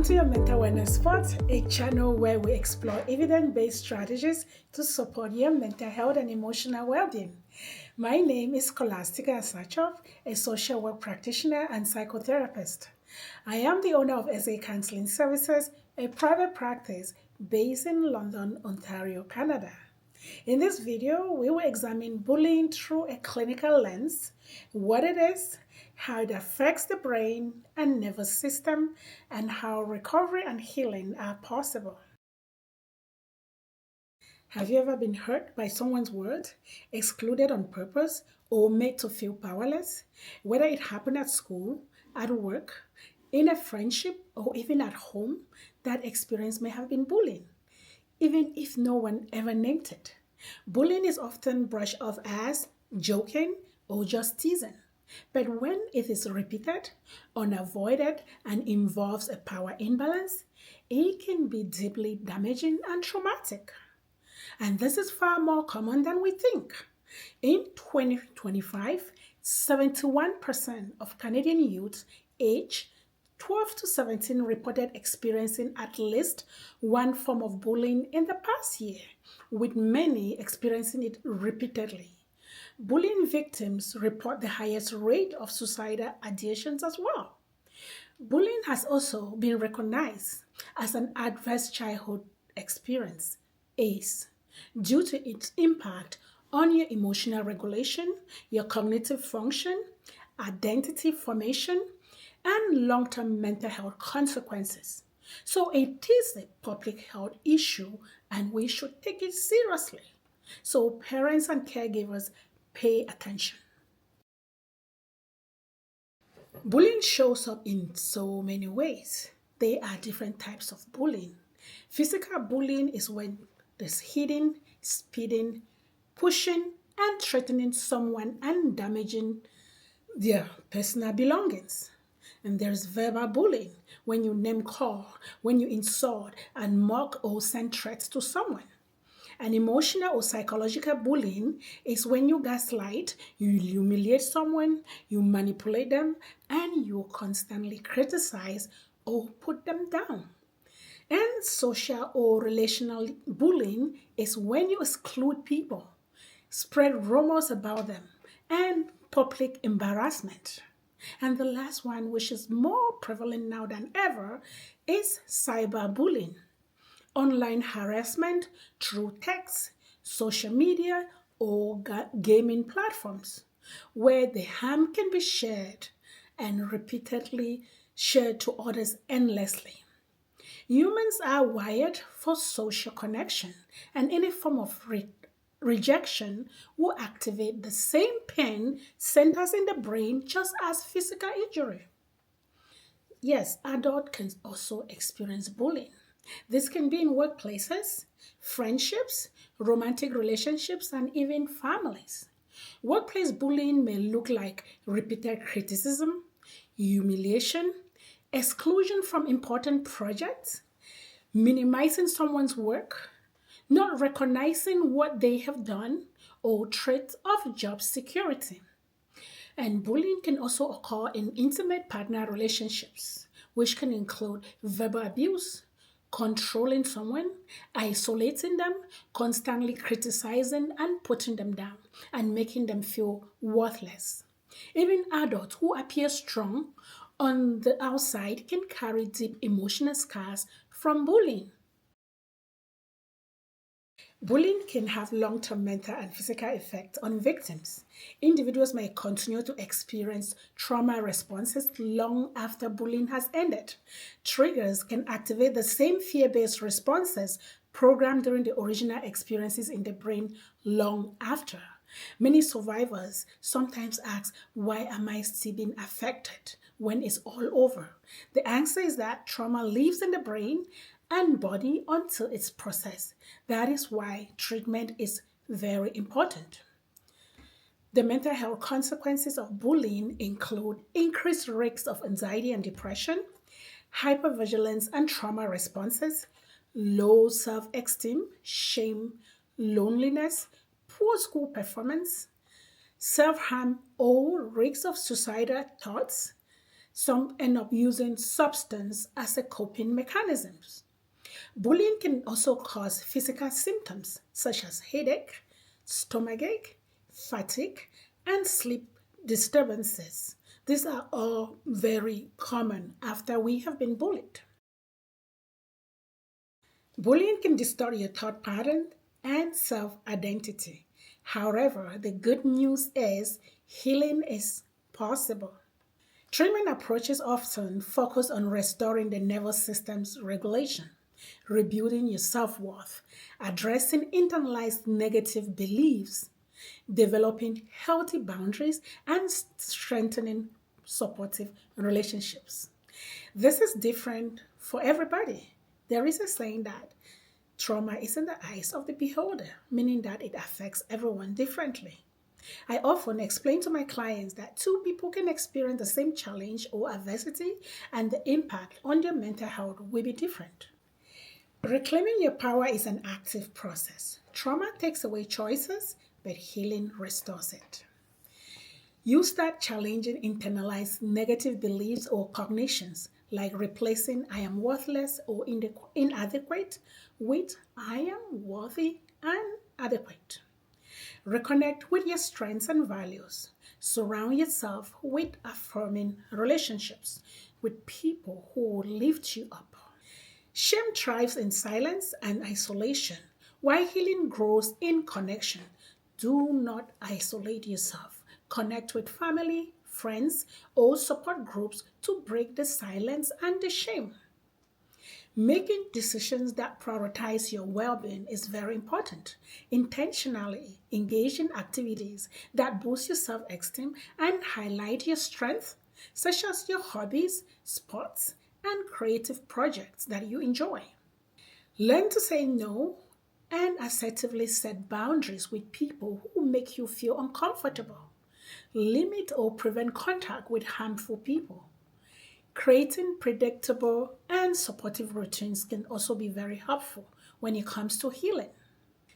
Welcome to your Mental Wellness Spot, a channel where we explore evidence-based strategies to support your mental health and emotional well-being. My name is Scholastica Asachov, a social work practitioner and psychotherapist. I am the owner of SA Counseling Services, a private practice based in London, Ontario, Canada. In this video, we will examine bullying through a clinical lens, what it is, how it affects the brain and nervous system, and how recovery and healing are possible. Have you ever been hurt by someone's words, excluded on purpose, or made to feel powerless? Whether it happened at school, at work, in a friendship, or even at home, that experience may have been bullying, even if no one ever named it. Bullying is often brushed off as joking or just teasing. But when it is repeated, unavoided, and involves a power imbalance, it can be deeply damaging and traumatic. And this is far more common than we think. In 2025, 71% of Canadian youths aged 12 to 17 reported experiencing at least one form of bullying in the past year, with many experiencing it repeatedly. Bullying victims report the highest rate of suicidal ideations as well. Bullying has also been recognized as an adverse childhood experience, ACE, due to its impact on your emotional regulation, your cognitive function, identity formation, and long-term mental health consequences. So it is a public health issue and we should take it seriously. So parents and caregivers pay attention. Bullying shows up in so many ways. There are different types of bullying. Physical bullying is when there's hitting, spitting, pushing, and threatening someone and damaging their personal belongings. And there's verbal bullying, when you name call, when you insult and mock or send threats to someone. And emotional or psychological bullying is when you gaslight, you humiliate someone, you manipulate them, and you constantly criticize or put them down. And social or relational bullying is when you exclude people, spread rumors about them, and public embarrassment. And the last one, which is more prevalent now than ever, is cyberbullying. Online harassment through text, social media, or gaming platforms, where the harm can be shared and repeatedly shared to others endlessly. Humans are wired for social connection, and any form of rejection will activate the same pain centers in the brain just as physical injury. Yes, adults can also experience bullying. This can be in workplaces, friendships, romantic relationships, and even families. Workplace bullying may look like repeated criticism, humiliation, exclusion from important projects, minimizing someone's work, not recognizing what they have done, or threats of job security. And bullying can also occur in intimate partner relationships, which can include verbal abuse, controlling someone, isolating them, constantly criticizing and putting them down, and making them feel worthless. Even adults who appear strong on the outside can carry deep emotional scars from bullying. Bullying can have long-term mental and physical effects on victims. Individuals may continue to experience trauma responses long after bullying has ended. Triggers can activate the same fear-based responses programmed during the original experiences in the brain long after. Many survivors sometimes ask, why am I still being affected when it's all over? The answer is that trauma lives in the brain and body until it's processed. That is why treatment is very important. The mental health consequences of bullying include increased risks of anxiety and depression, hypervigilance and trauma responses, low self-esteem, shame, loneliness, poor school performance, self-harm or risks of suicidal thoughts, Some end up using substance as a coping mechanism. Bullying can also cause physical symptoms such as headache, stomachache, fatigue, and sleep disturbances. These are all very common after we have been bullied. Bullying can distort your thought pattern and self identity. However, the good news is healing is possible. Treatment approaches often focus on restoring the nervous system's regulation, rebuilding your self worth, addressing internalized negative beliefs, developing healthy boundaries, and strengthening supportive relationships. This is different for everybody. There is a saying that trauma is in the eyes of the beholder, meaning that it affects everyone differently. I often explain to my clients that two people can experience the same challenge or adversity, and the impact on their mental health will be different. Reclaiming your power is an active process. Trauma takes away choices, but healing restores it. You start challenging internalized negative beliefs or cognitions, like replacing I am worthless or inadequate with I am worthy and adequate. Reconnect with your strengths and values. Surround yourself with affirming relationships with people who will lift you up. Shame thrives in silence and isolation, while healing grows in connection. Do not isolate yourself. Connect with family, friends, or support groups to break the silence and the shame. Making decisions that prioritize your well being is very important. Intentionally engage in activities that boost your self esteem and highlight your strengths, such as your hobbies, sports, and creative projects that you enjoy. Learn to say no and assertively set boundaries with people who make you feel uncomfortable. Limit or prevent contact with harmful people. Creating predictable and supportive routines can also be very helpful when it comes to healing.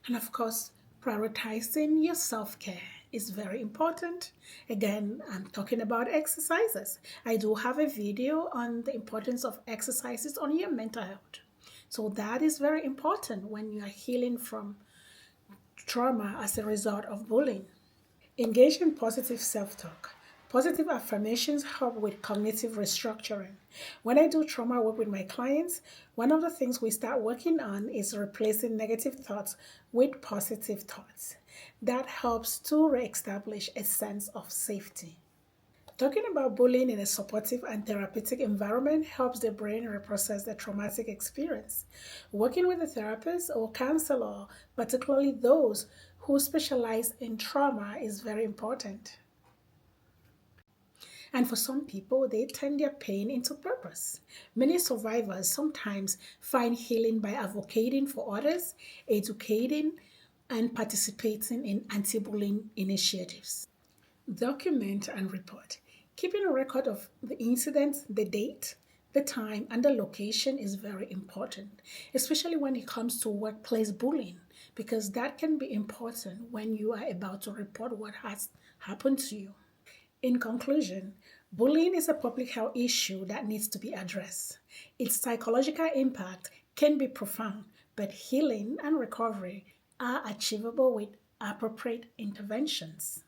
And of course, prioritizing your self care is very important. Again, I'm talking about exercises. I do have a video on the importance of exercises on your mental health. So, that is very important when you are healing from trauma as a result of bullying. Engage in positive self talk. Positive affirmations help with cognitive restructuring. When I do trauma work with my clients, one of the things we start working on is replacing negative thoughts with positive thoughts. That helps to reestablish a sense of safety. Talking about bullying in a supportive and therapeutic environment helps the brain reprocess the traumatic experience. Working with a therapist or counselor, particularly those who specialize in trauma, is very important. And for some people, they turn their pain into purpose. Many survivors sometimes find healing by advocating for others, educating, and participating in anti bullying initiatives. Document and report. Keeping a record of the incident, the date, the time, and the location is very important, especially when it comes to workplace bullying, because that can be important when you are about to report what has happened to you. In conclusion, bullying is a public health issue that needs to be addressed. Its psychological impact can be profound, but healing and recovery are achievable with appropriate interventions.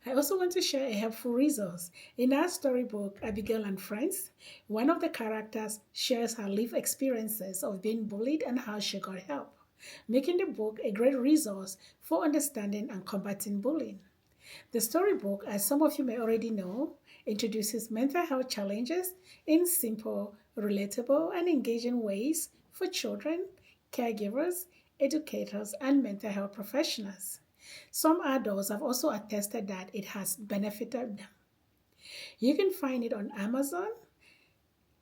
I also want to share a helpful resource. In our storybook, Abigail and Friends, one of the characters shares her life experiences of being bullied and how she got help, making the book a great resource for understanding and combating bullying. The storybook, as some of you may already know, introduces mental health challenges in simple, relatable, and engaging ways for children, caregivers, educators, and mental health professionals. Some adults have also attested that it has benefited them. You can find it on Amazon,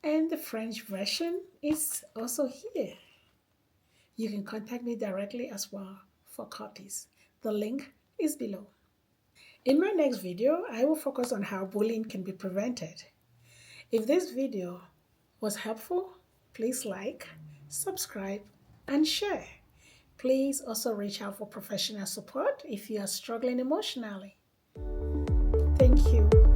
and the French version is also here. You can contact me directly as well for copies. The link is below. In my next video, I will focus on how bullying can be prevented. If this video was helpful, please like, subscribe, and share. Please also reach out for professional support if you are struggling emotionally. Thank you.